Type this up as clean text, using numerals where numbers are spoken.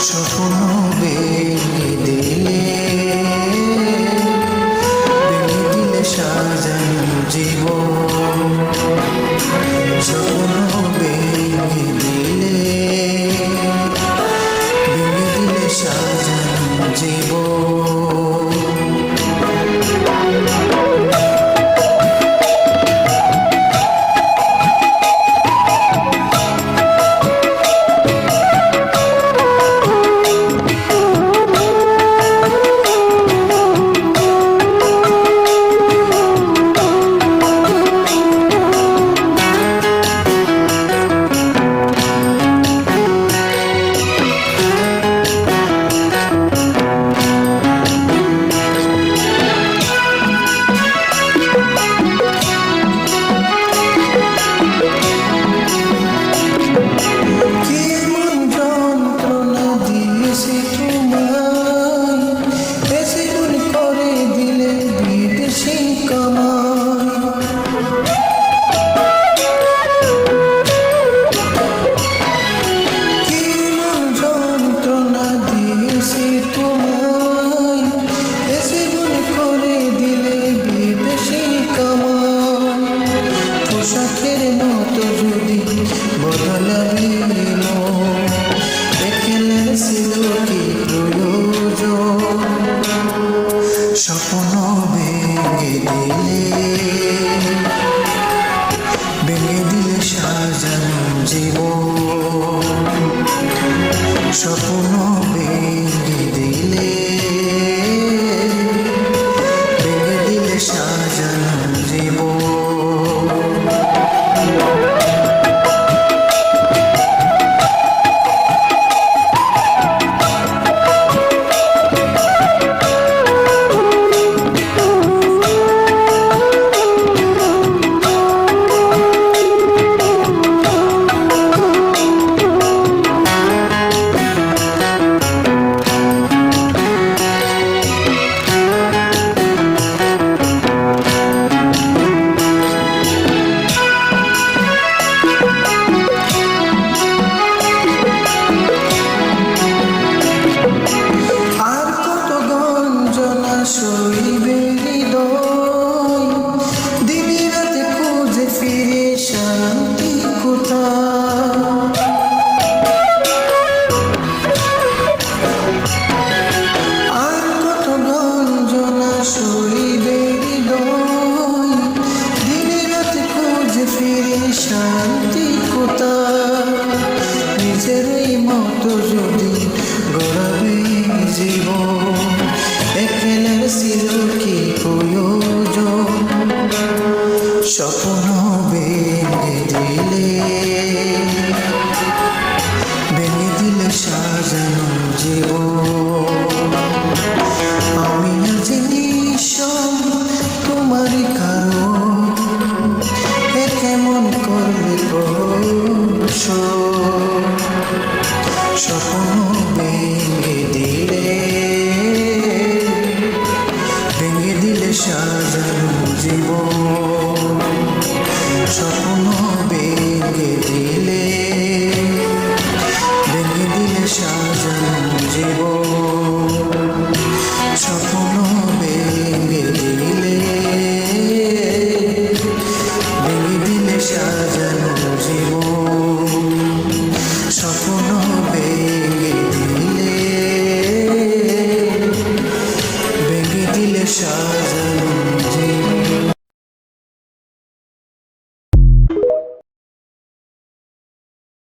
স্বপ্ন ভেঙে দিলে সাজানো জীবন, স্বপ্ন ভেঙে দিলে সাজানো জীবন। স্বপ্ন ভেঙে দিলে সাজানো জীবন, স্বপ্ন ভেঙে দিলে সাজানো জীবন। শান্তি কোথায় নিজেরই মতো যদি গড়াবে জীবন, এখানে ছিল কি প্রয়োজন? স্বপ্ন ভেঙে দিলে সাজানো জীবন। আমি আজ নিঃসব তোমারই কারণ, কেমন করবে স্বপ্ন ভেঙে দিলে সাজানো জীবন, স্বপ্ন ভেঙে দিলে সাজানো জীবন, স্বপ্ন ভেঙে দিলে সাজানো জীবন, স্বপ্ন ভেঙে দিলে সাজানো